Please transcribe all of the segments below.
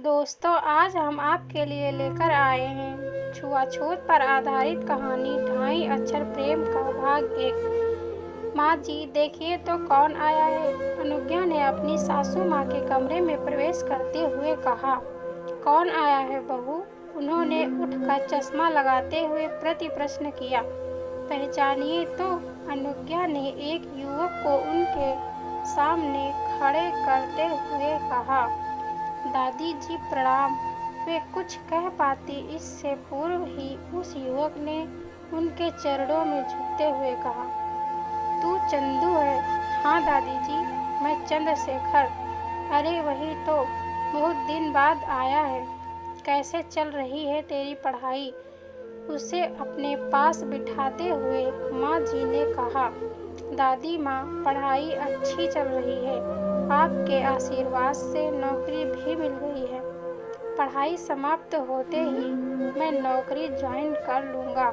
दोस्तों, आज हम आपके लिए लेकर आए हैं छुआछूत पर आधारित कहानी ढाई अक्षर प्रेम का भाग 1। माँ जी, देखिए तो कौन आया है। अनुज्ञा ने अपनी सासू माँ के कमरे में प्रवेश करते हुए कहा। कौन आया है बहू? उन्होंने उठकर चश्मा लगाते हुए प्रति प्रश्न किया। पहचानिए तो। अनुज्ञा ने एक युवक को उनके सामने खड़े करते हुए कहा। दादी जी प्रणाम। वे कुछ कह पाती इससे पूर्व ही उस युवक ने उनके चरणों में झुकते हुए कहा, तू चंदू है? हाँ दादी जी, मैं चंद्रशेखर। अरे वही तो, बहुत दिन बाद आया है। कैसे चल रही है तेरी पढ़ाई? उसे अपने पास बिठाते हुए माँ जी ने कहा। दादी माँ, पढ़ाई अच्छी चल रही है। आपके आशीर्वाद से नौकरी भी मिल गई है। पढ़ाई समाप्त होते ही मैं नौकरी ज्वाइन कर लूँगा।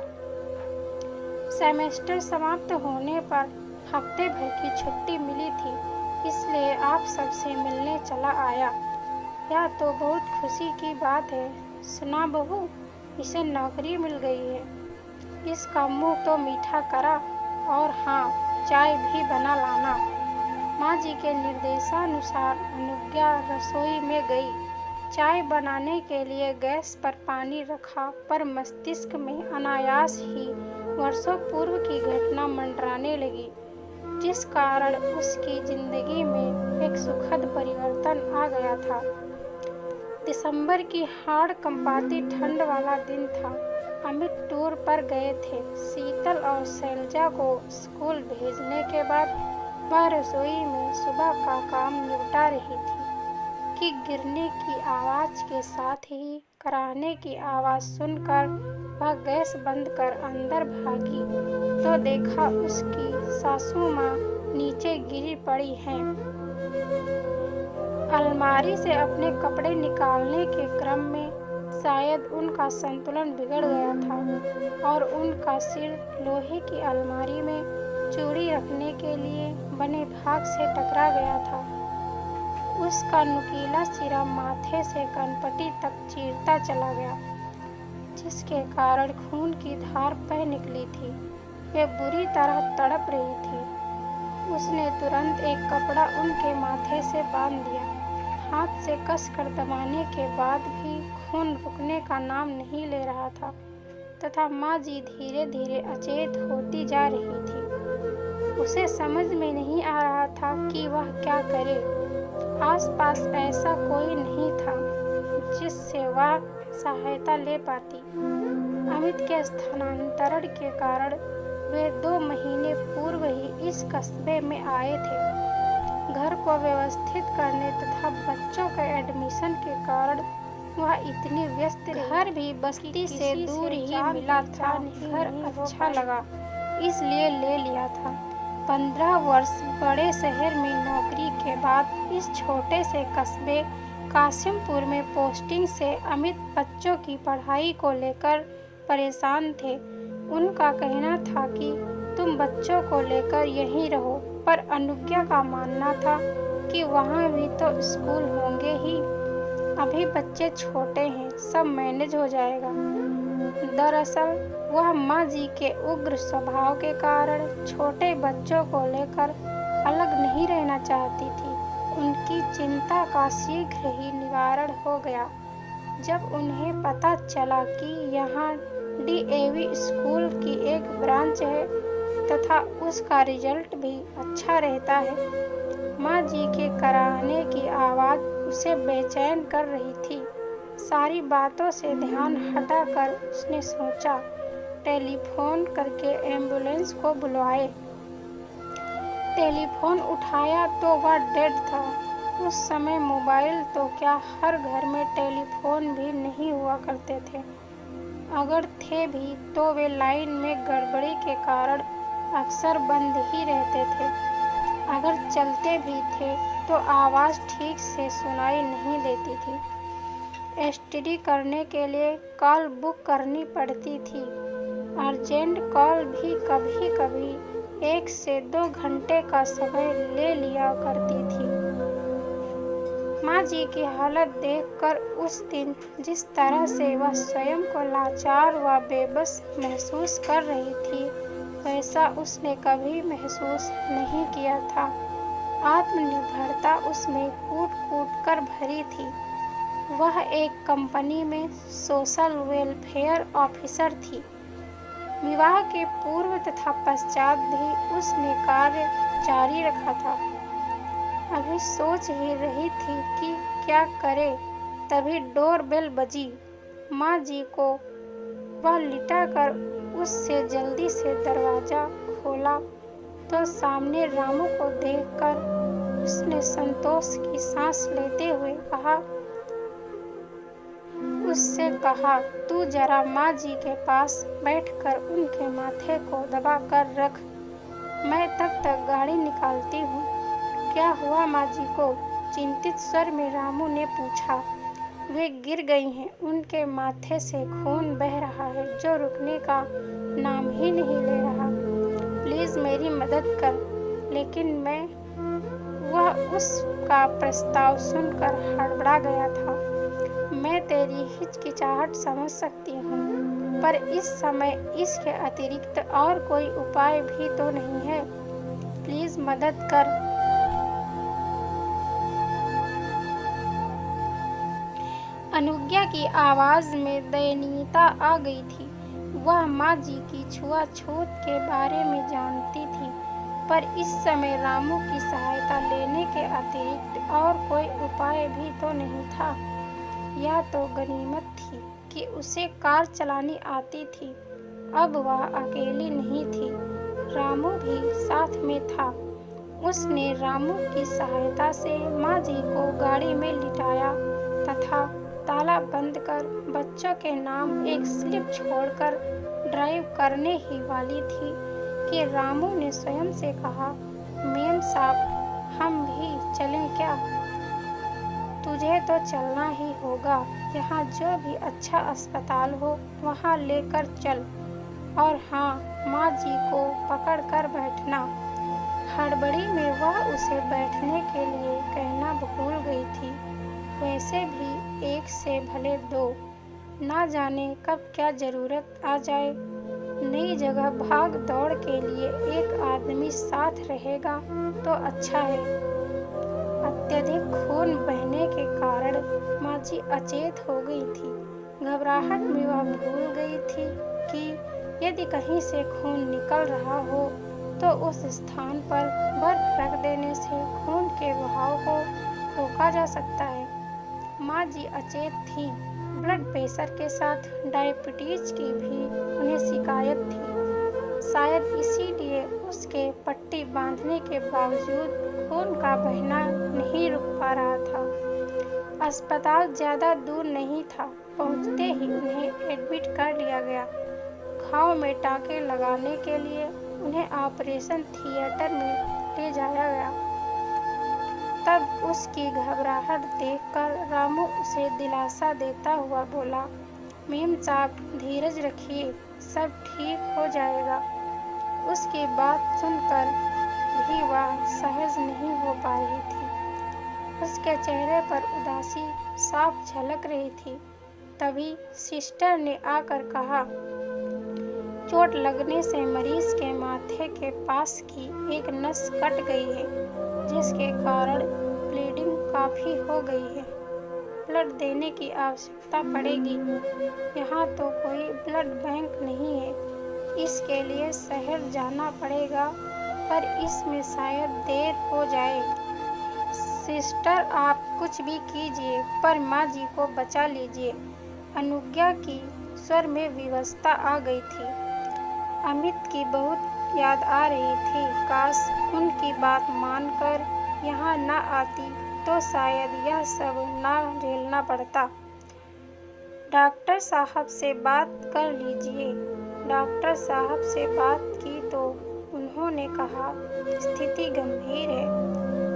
सेमेस्टर समाप्त होने पर हफ्ते भर की छुट्टी मिली थी, इसलिए आप सबसे मिलने चला आया। यह तो बहुत खुशी की बात है। सुना बहू, इसे नौकरी मिल गई है। इसका मुँह तो मीठा करा, और हाँ, चाय भी बना लाना। माँ जी के निर्देशानुसार अनुज्ञा रसोई में गई। चाय बनाने के लिए गैस पर पानी रखा, पर मस्तिष्क में अनायास ही वर्षों पूर्व की घटना मंडराने लगी, जिस कारण उसकी जिंदगी में एक सुखद परिवर्तन आ गया था। दिसंबर की हाड़ कंपाती ठंड वाला दिन था। अमित टूर पर गए थे। शीतल और शैलजा को स्कूल भेजने के बाद वह रसोई में सुबह का काम निपटा रही थी कि गिरने की आवाज़ के साथ ही कराहने की आवाज़ सुनकर वह गैस बंद कर अंदर भागी तो देखा उसकी सासू माँ नीचे गिरी पड़ी हैं। अलमारी से अपने कपड़े निकालने के क्रम में शायद उनका संतुलन बिगड़ गया था और उनका सिर लोहे की अलमारी में चूड़ी रखने के लिए बने भाग से टकरा गया था। उसका नुकीला सिरा माथे से कनपटी तक चीरता चला गया, जिसके कारण खून की धार बह निकली थी। वे बुरी तरह तड़प रही थी। उसने तुरंत एक कपड़ा उनके माथे से बांध दिया। हाथ से कसकर दबाने के बाद भी खून रुकने का नाम नहीं ले रहा था तथा माँ जी धीरे धीरे अचेत होती जा रही थी। उसे समझ में नहीं आ रहा था कि वह क्या करे। आसपास ऐसा कोई नहीं था जिससे वह सहायता ले पाती। अमित के स्थानांतरण के कारण वे 2 महीने पूर्व ही इस कस्बे में आए थे। घर को व्यवस्थित करने तथा बच्चों के एडमिशन के कारण वह इतनी व्यस्त रही। घर भी बस्ती से दूर ही मिला था। घर अच्छा लगा, इसलिए ले लिया था। 15 वर्ष बड़े शहर में नौकरी के बाद इस छोटे से कस्बे कासिमपुर में पोस्टिंग से अमित बच्चों की पढ़ाई को लेकर परेशान थे। उनका कहना था कि तुम बच्चों को लेकर यहीं रहो, पर अनुज्ञा का मानना था कि वहाँ भी तो स्कूल होंगे ही। अभी बच्चे छोटे हैं, सब मैनेज हो जाएगा। दरअसल वह माँ जी के उग्र स्वभाव के कारण छोटे बच्चों को लेकर अलग नहीं रहना चाहती थी। उनकी चिंता का शीघ्र ही निवारण हो गया जब उन्हें पता चला कि यहाँ DAV स्कूल की एक ब्रांच है तथा उसका रिजल्ट भी अच्छा रहता है। माँ जी के कराहने की आवाज़ उसे बेचैन कर रही थी। सारी बातों से ध्यान हटाकर उसने सोचा, टेलीफोन करके एम्बुलेंस को बुलवाए। टेलीफोन उठाया तो वह डेड था। उस समय मोबाइल तो क्या, हर घर में टेलीफोन भी नहीं हुआ करते थे। अगर थे भी तो वे लाइन में गड़बड़ी के कारण अक्सर बंद ही रहते थे। अगर चलते भी थे तो आवाज़ ठीक से सुनाई नहीं देती थी। STD करने के लिए कॉल बुक करनी पड़ती थी। अर्जेंट कॉल भी कभी कभी 1 से 2 घंटे का समय ले लिया करती थी। माँ जी की हालत देखकर उस दिन जिस तरह से वह स्वयं को लाचार व बेबस महसूस कर रही थी, वैसा उसने कभी महसूस नहीं किया था। आत्मनिर्भरता उसमें कूट-कूट कर भरी थी। वह एक कंपनी में सोशल वेलफेयर ऑफिसर थी। विवाह के पूर्व तथा पश्चात भी उसने कार्य जारी रखा था। अभी सोच ही रही थी कि क्या करे, तभी डोरबेल बजी। माँ जी को वह लिटाकर उससे जल्दी से दरवाजा खोला तो सामने रामू को देखकर उसने संतोष की सांस लेते हुए उससे कहा, तू जरा माँ जी के पास बैठकर उनके माथे को दबा कर रख, मैं तब तक गाड़ी निकालती हूँ। क्या हुआ माँ जी को? चिंतित स्वर में रामू ने पूछा। वे गिर गई हैं, उनके माथे से खून बह रहा है जो रुकने का नाम ही नहीं ले रहा। प्लीज मेरी मदद कर। लेकिन वह उसका प्रस्ताव सुनकर हड़बड़ा गया था। मैं तेरी हिचकिचाहट समझ सकती हूँ, पर इस समय इसके अतिरिक्त और कोई उपाय भी तो नहीं है। प्लीज मदद कर। अनुज्ञा की आवाज में दयनीयता आ गई थी। वह माँ जी की छुआछूत के बारे में जानती थी, पर इस समय रामू की सहायता लेने के अतिरिक्त और कोई उपाय भी तो नहीं था। यह तो गनीमत थी कि उसे कार चलानी आती थी। अब वह अकेली नहीं थी, रामू भी साथ में था। उसने रामू की सहायता से माँ जी को गाड़ी में लिटाया तथा ताला बंद कर बच्चों के नाम एक स्लिप छोड़कर ड्राइव करने ही वाली थी कि रामू ने स्वयं से कहा, मेम साहब, हम भी चलें क्या? तुझे तो चलना ही होगा। यहाँ जो भी अच्छा अस्पताल हो वहाँ लेकर चल। और हाँ, माँ जी को पकड़ कर बैठना। हड़बड़ी में वह उसे बैठने के लिए कहना भूल गई थी। वैसे भी एक से भले दो, ना जाने कब क्या जरूरत आ जाए। नई जगह भाग दौड़ के लिए एक आदमी साथ रहेगा तो अच्छा है। अत्यधिक खून बहने के कारण माँ जी अचेत हो गई थी। घबराहट में वह भूल गई थी कि यदि कहीं से खून निकल रहा हो तो उस स्थान पर बर्फ रख देने से खून के बहाव को रोका जा सकता है। माँ जी अचेत थी। ब्लड प्रेशर के साथ डायबिटीज की भी उन्हें शिकायत थी। शायद इसीलिए उसके पट्टी बांधने के बावजूद खून का बहना नहीं रुक पा रहा था। अस्पताल ज्यादा दूर नहीं था। पहुंचते ही उन्हें एडमिट कर लिया गया। घाव में टाँके लगाने के लिए उन्हें ऑपरेशन थिएटर में ले जाया गया। तब उसकी घबराहट देखकर रामू उसे दिलासा देता हुआ बोला, मेम साहब, धीरज रखिए, सब ठीक हो जाएगा। उसकी बात सुनकर भी वह सहज नहीं हो पा रही थी। उसके चेहरे पर उदासी साफ झलक रही थी। तभी सिस्टर ने आकर कहा, चोट लगने से मरीज के माथे के पास की एक नस कट गई है, जिसके कारण ब्लीडिंग काफी हो गई है। ब्लड देने की आवश्यकता पड़ेगी। यहाँ तो कोई ब्लड बैंक नहीं है। इसके लिए शहर जाना पड़ेगा, पर इसमें शायद देर हो जाए। सिस्टर, आप कुछ भी कीजिए, पर माँ जी को बचा लीजिए। अनुज्ञा की स्वर में विवशता आ गई थी। अमित की बहुत याद आ रही थी। काश उनकी बात मानकर यहाँ न आती तो शायद यह सब ना झेलना पड़ता। डॉक्टर साहब से बात कर लीजिए। डॉक्टर साहब से बात की तो उन्होंने कहा, स्थिति गंभीर है।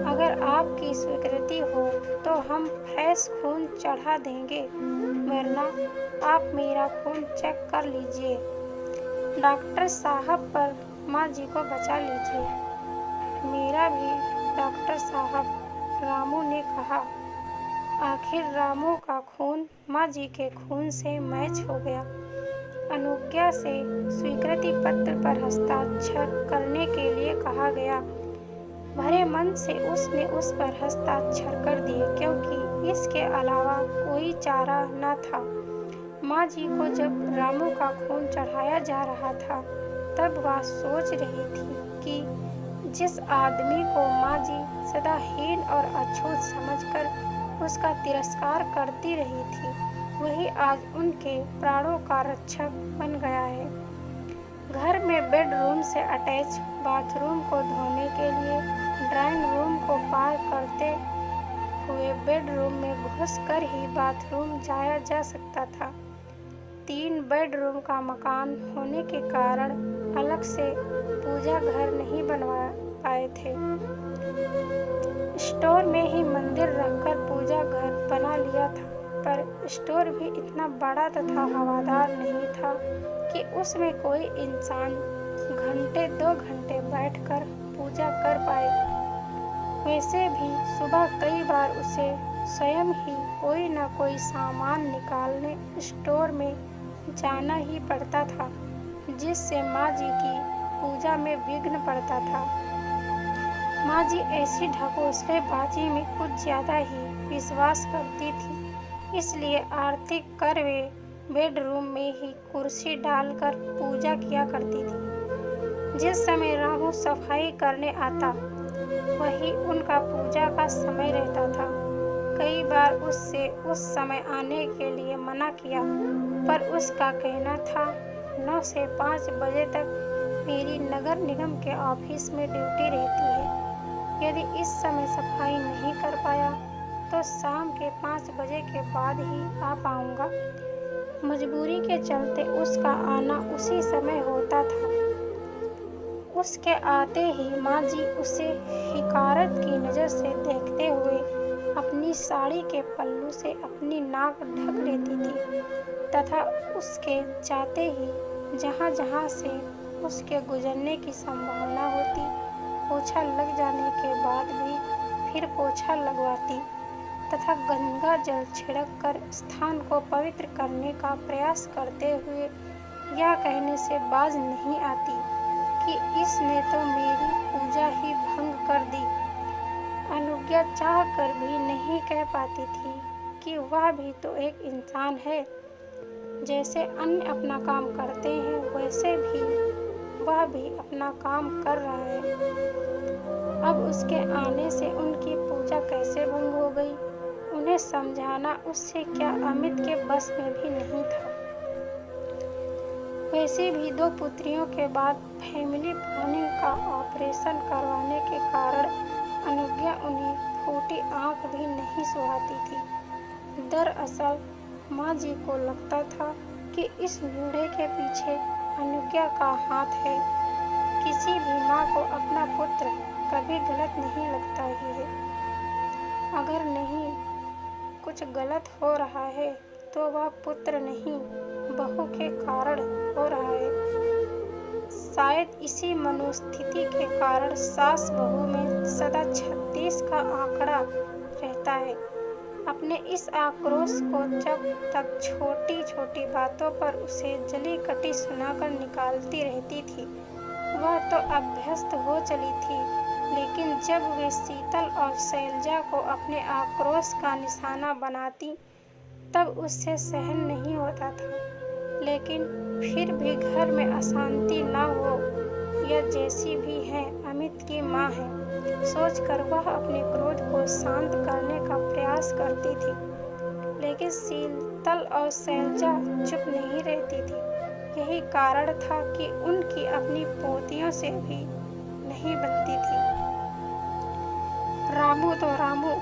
अगर आपकी स्वीकृति हो तो हम फ्रेश खून चढ़ा देंगे, वरना आप मेरा खून चेक कर लीजिए। डॉक्टर साहब, पर माँ जी को बचा लीजिए। मेरा भी डॉक्टर साहब, रामू ने कहा। आखिर रामू का खून माँ जी के खून से मैच हो गया। अनुज्ञा से स्वीकृति पत्र पर हस्ताक्षर करने के लिए कहा गया। भरे मन से उसने उस पर हस्ताक्षर कर दिए, क्योंकि इसके अलावा कोई चारा न था। माँ जी को जब रामू का खून चढ़ाया जा रहा था, तब वह सोच रही थी कि जिस आदमी को माँ जी सदा हीन और अछूत समझकर उसका तिरस्कार करती रही थी, वही आज उनके प्राणों का रक्षक बन गया है। घर में बेडरूम से अटैच बाथरूम को धोने के लिए ड्राइंग रूम को पार करते हुए बेडरूम में घुसकर ही बाथरूम जाया जा सकता था। 3 बेडरूम का मकान होने के कारण अलग से पूजा घर नहीं बनवा पाए थे। स्टोर में ही मंदिर रखकर पूजा घर बना लिया था, पर स्टोर भी इतना बड़ा तथा हवादार नहीं था कि उसमें कोई इंसान घंटे 2 घंटे बैठकर पूजा कर पाए। वैसे भी सुबह कई बार उसे स्वयं ही कोई न कोई सामान निकालने स्टोर में जाना ही पड़ता था, जिससे माँ जी की पूजा में विघ्न पड़ता था। माँ जी ऐसी ढकोसलेबाजी में कुछ ज्यादा ही विश्वास करती थी, इसलिए आरती कर वे बेडरूम में ही कुर्सी डालकर पूजा किया करती थी। जिस समय रामू सफाई करने आता, वही उनका पूजा का समय रहता था। कई बार उससे उस समय आने के लिए मना किया, पर उसका कहना था 9 से 5 बजे तक मेरी नगर निगम के ऑफिस में ड्यूटी रहती है। यदि इस समय सफाई नहीं कर पाया तो शाम के 5 बजे के बाद ही आ पाऊंगा। मजबूरी के चलते उसका आना उसी समय होता था। उसके आते ही माँ जी उसे हिकारत की नज़र से देखते हुए अपनी साड़ी के पल्लू से अपनी नाक ढक लेती थी, तथा उसके जाते ही जहाँ जहाँ से उसके गुजरने की संभावना होती, पोछा लग जाने के बाद भी फिर पोछा लगवाती तथा गंगा जल छिड़क कर स्थान को पवित्र करने का प्रयास करते हुए यह कहने से बाज नहीं आती कि इसने तो मेरी पूजा ही भंग कर दी। अनुज्ञा चाह कर भी नहीं कह पाती थी कि वह भी तो एक इंसान है। जैसे अन्य अपना काम करते हैं, वैसे भी वह भी अपना काम कर रहा है। अब उसके आने से उनकी पूजा कैसे भंग हो गई, उन्हें समझाना उससे क्या अमित के बस में भी नहीं था। वैसे भी 2 पुत्रियों के बाद फैमिली प्लानिंग का ऑपरेशन करवाने के कारण अनुज्ञा उन्हें फूटी आंख भी नहीं सुहाती थी। दरअसल माँ जी को लगता था कि इस बूढ़े के पीछे अनुज्ञा का हाथ है। किसी भी माँ को अपना पुत्र कभी गलत नहीं लगता ही है। अगर नहीं कुछ गलत हो रहा है तो वह पुत्र नहीं, बहू के कारण हो रहा है। शायद इसी मनोस्थिति के कारण सास बहू में सदा 36 का आंकड़ा रहता है। अपने इस आक्रोश को जब तक छोटी छोटी बातों पर उसे जली कटी सुनाकर निकालती रहती थी, वह तो अभ्यस्त हो चली थी, लेकिन जब वे शीतल और शैलजा को अपने आक्रोश का निशाना बनाती, तब उससे सहन नहीं होता था। लेकिन फिर भी घर में अशांति न हो, यह जैसी भी है अमित की माँ है, सोचकर वह अपने क्रोध को शांत करने का प्रयास करती थी। लेकिन शीतल और शैलजा चुप नहीं रहती थी। यही कारण था कि उनकी अपनी पोतियों से भी नहीं बनती थी। रामू तो रामू,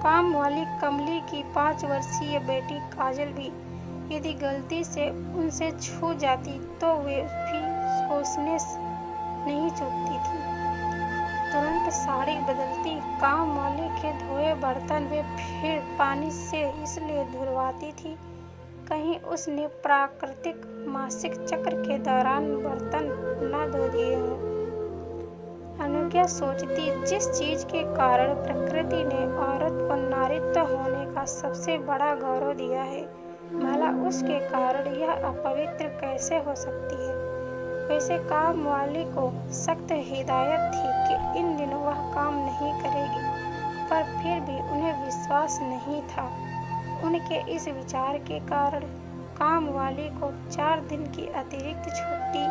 काम वाली कमली की 5 वर्षीय बेटी काजल भी यदि गलती से उनसे छू जाती तो वे भी सोचने नहीं चूकती थी। तुरंत साड़ी बदलती, काम वाले के धोए बर्तन वे फिर पानी से इसलिए धुलवाती थी कहीं उसने प्राकृतिक मासिक चक्र के दौरान बर्तन न धो दिए हों। अनुज्ञा सोचती, जिस चीज के कारण प्रकृति ने औरत को नारीत्व होने का सबसे बड़ा गौरव दिया है, भला उसके कारण यह अपवित्र कैसे हो सकती है। वैसे काम वाली को सख्त हिदायत थी कि इन दिनों वह काम नहीं करेगी, पर फिर भी उन्हें विश्वास नहीं था। उनके इस विचार के कारण काम वाली को 4 दिन की अतिरिक्त छुट्टी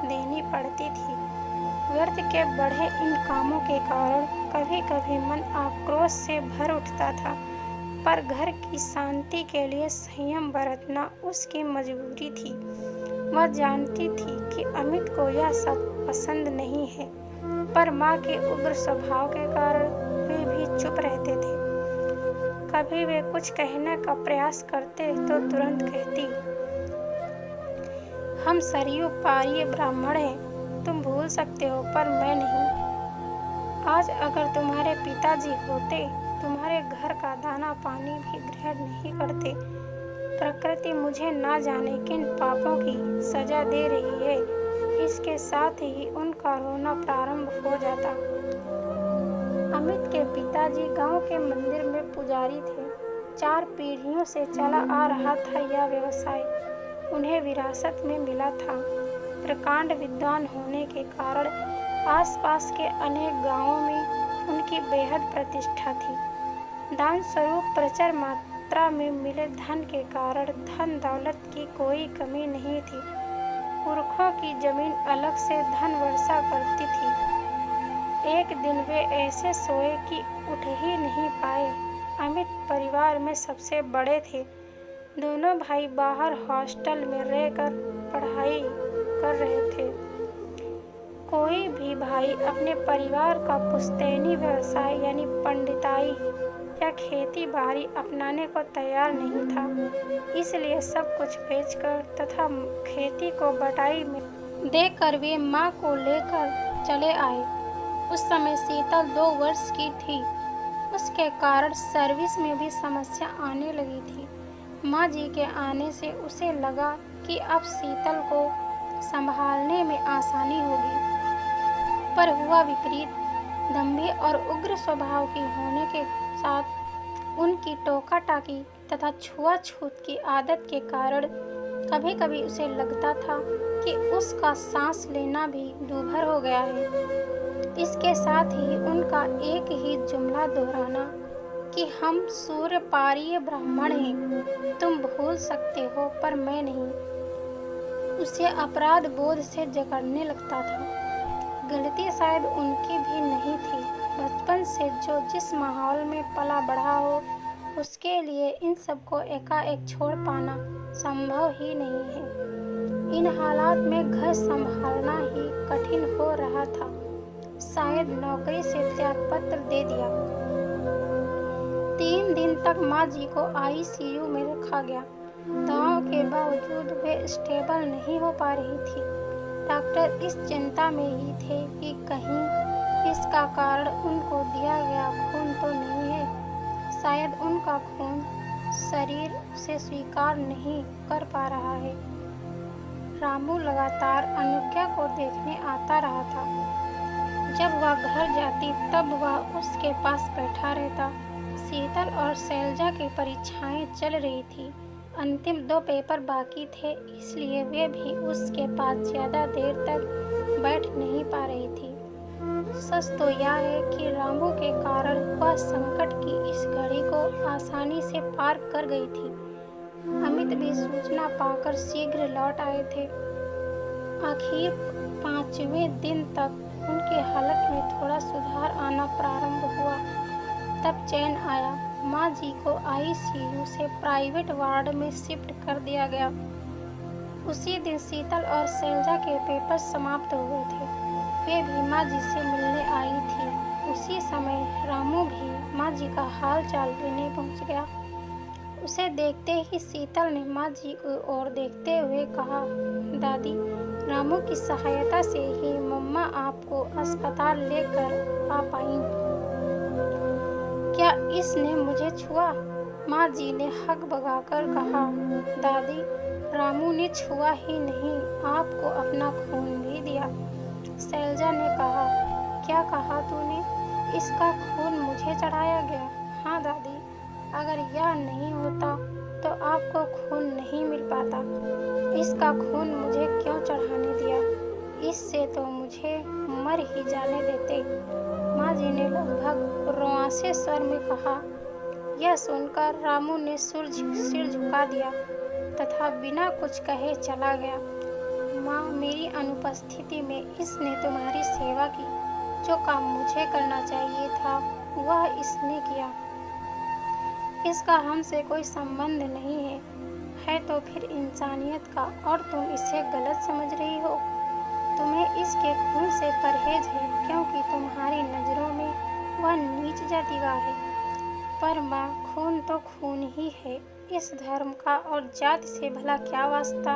देनी पड़ती थी। व्यर्थ के बढ़े इन कामों के कारण कभी कभी मन आक्रोश से भर उठता था, पर घर की शांति के लिए संयम बरतना उसकी मजबूरी थी। वह जानती थी कि अमित को यह सब पसंद नहीं है, पर माँ के उग्र स्वभाव के कारण वे भी चुप रहते थे। कभी वे कुछ कहने का प्रयास करते तो तुरंत कहती, हम सरयू पारीय ब्राह्मण हैं, तुम भूल सकते हो पर मैं नहीं। आज अगर तुम्हारे पिताजी होते, तुम्हारे घर का दाना पानी भी ग्रहण नहीं करते। प्रकृति मुझे ना जाने किन पापों की सजा दे रही है। इसके साथ ही उनका रोना प्रारंभ हो जाता। अमित के पिताजी गांव के मंदिर में पुजारी थे। 4 पीढ़ियों से चला आ रहा था यह व्यवसाय, उन्हें विरासत में मिला था। प्रकांड विद्वान होने के कारण आसपास के अनेक गांवों में उनकी बेहद प्रतिष्ठा थी। दान स्वरूप प्रचुर मात्रा में मिले धन के कारण धन दौलत की कोई कमी नहीं थी। पुरखों की जमीन अलग से धन वर्षा करती थी। एक दिन वे ऐसे सोए कि उठ ही नहीं पाए। अमित परिवार में सबसे बड़े थे। दोनों भाई बाहर हॉस्टल में रहकर पढ़ाई कर रहे थे। कोई भी भाई अपने परिवार का पुश्तैनी व्यवसाय यानी पंडिताई या खेती बाड़ी अपनाने को तैयार नहीं था। इसलिए सब कुछ बेचकर तथा खेती को बटाई में देकर वे माँ को लेकर चले आए। उस समय शीतल 2 वर्ष की थी। उसके कारण सर्विस में भी समस्या आने लगी थी। माँ जी के आने से उसे लगा कि अब शीतल को संभालने में आसानी होगी, पर हुआ विपरीत। दंभी और उग्र स्वभाव की होने के साथ उनकी टोका टाकी तथा छुआछूत की आदत के कारण कभी कभी उसे लगता था कि उसका सांस लेना भी दूभर हो गया है। इसके साथ ही उनका एक ही जुमला दोहराना कि हम सूर्य पारीय ब्राह्मण हैं, तुम भूल सकते हो पर मैं नहीं, उसे अपराध बोध से जकड़ने लगता था। गलती शायद उनकी भी नहीं थी। बचपन से जो जिस माहौल में पला बढ़ा हो, उसके लिए इन सबको एकाएक छोड़ पाना संभव ही नहीं है। इन हालात में घर संभालना ही कठिन हो रहा था। शायद नौकरी से त्यागपत्र दे दिया। 3 दिन तक माँ जी को ICU में रखा गया। दवाओं के बावजूद वे स्टेबल नहीं हो पा रही थी। डॉक्टर इस चिंता में ही थे कि कहीं इसका कारण उनको दिया गया खून तो नहीं है। शायद उनका खून शरीर उसे स्वीकार नहीं कर पा रहा है। रामू लगातार अनुज्ञा को देखने आता रहा था। जब वह घर जाती तब वह उसके पास बैठा रहता। शीतल और शैलजा की परीक्षाएं चल रही थी। अंतिम 2 पेपर बाकी थे, इसलिए वे भी उसके पास ज़्यादा देर तक बैठ नहीं पा रही थी। सच तो यह है कि रामू के कारण वह संकट की इस घड़ी को आसानी से पार कर गई थी। अमित भी सूचना पाकर शीघ्र लौट आए थे। आखिर 5वें दिन तक उनकी हालत में थोड़ा सुधार आना प्रारंभ हुआ। तब चैन आया। माँ जी को ICU से प्राइवेट वार्ड में शिफ्ट कर दिया गया। उसी दिन शीतल और शैलजा के पेपर समाप्त हुए थे। वे भी माँ जी से मिलने आई थी। उसी समय रामू भी माँ जी का हाल चाल लेने पहुँच गया। उसे देखते ही शीतल ने माँ जी की ओर देखते हुए कहा, दादी, रामू की सहायता से ही मम्मा आपको अस्पताल लेकर आ पाई। क्या इसने मुझे छुआ? माँ जी ने हक बगाकर कहा, दादी, रामू ने छुआ ही नहीं, आपको अपना खून भी दिया। शैलजा ने कहा, क्या कहा तूने? इसका खून मुझे चढ़ाया गया? हाँ दादी, अगर यह नहीं होता तो आपको खून नहीं मिल पाता। इसका खून मुझे क्यों चढ़ाने दिया? इससे तो मुझे मर ही जाने देते। माँ जी ने लगभग रुआंसे स्वर में कहा। यह सुनकर रामू ने सिर झुका दिया तथा बिना कुछ कहे चला गया। माँ, मेरी अनुपस्थिति में इसने तुम्हारी सेवा की। जो काम मुझे करना चाहिए था वह इसने किया। इसका हमसे कोई संबंध नहीं है तो फिर इंसानियत का, और तुम इसे गलत समझ रही हो। तुम्हें इसके खून से परहेज है क्योंकि तुम्हारी नज़रों में वह नीच जाति का है। पर माँ, खून तो खून ही है। इस धर्म का और जाति से भला क्या वास्ता?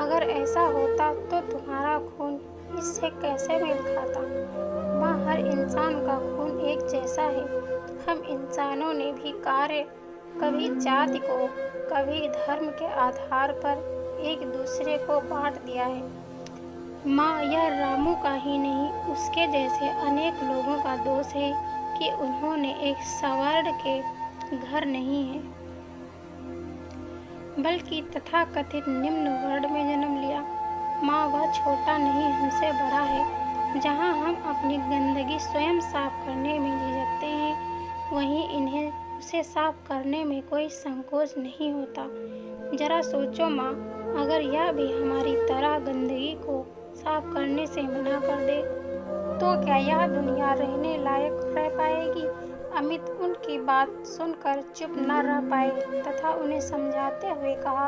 अगर ऐसा होता तो तुम्हारा खून इससे कैसे मेल खाता? माँ, हर इंसान का खून एक जैसा है। हम इंसानों ने भी कार्य कभी जाति को, कभी धर्म के आधार पर एक दूसरे को बांट दिया है। माँ, यह रामू का ही नहीं, उसके जैसे अनेक लोगों का दोष है कि उन्होंने एक सवर्ण के घर नहीं है बल्कि तथाकथित निम्न वर्ण में जन्म लिया। माँ, वह छोटा नहीं, हमसे बड़ा है। जहाँ हम अपनी गंदगी स्वयं साफ करने में झिझकते हैं, वहीं इन्हें उसे साफ करने में कोई संकोच नहीं होता। जरा सोचो माँ, अगर यह भी हमारी तरह गंदगी को साफ करने से मना कर दे तो क्या यह दुनिया रहने लायक रह पाएगी? अमित उनकी बात सुनकर चुप न रह पाए तथा उन्हें समझाते हुए कहा।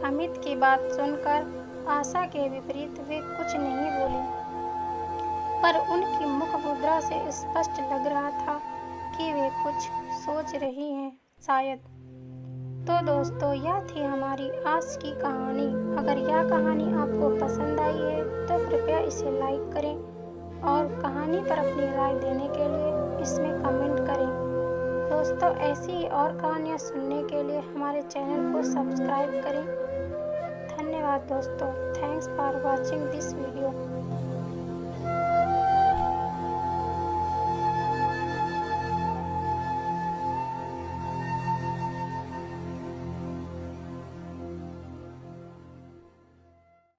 अमित की बात सुनकर आशा के विपरीत वे कुछ नहीं बोली, पर उनकी मुख मुद्रा से स्पष्ट लग रहा था कि वे कुछ सोच रही हैं शायद। तो दोस्तों, यह थी हमारी आज की कहानी। अगर यह कहानी आपको पसंद आई है तो कृपया इसे लाइक करें और कहानी पर अपनी राय देने के लिए इसमें कमेंट करें। दोस्तों, ऐसी ही और कहानियाँ सुनने के लिए हमारे चैनल को सब्सक्राइब करें। धन्यवाद दोस्तों। Thanks for watching this video.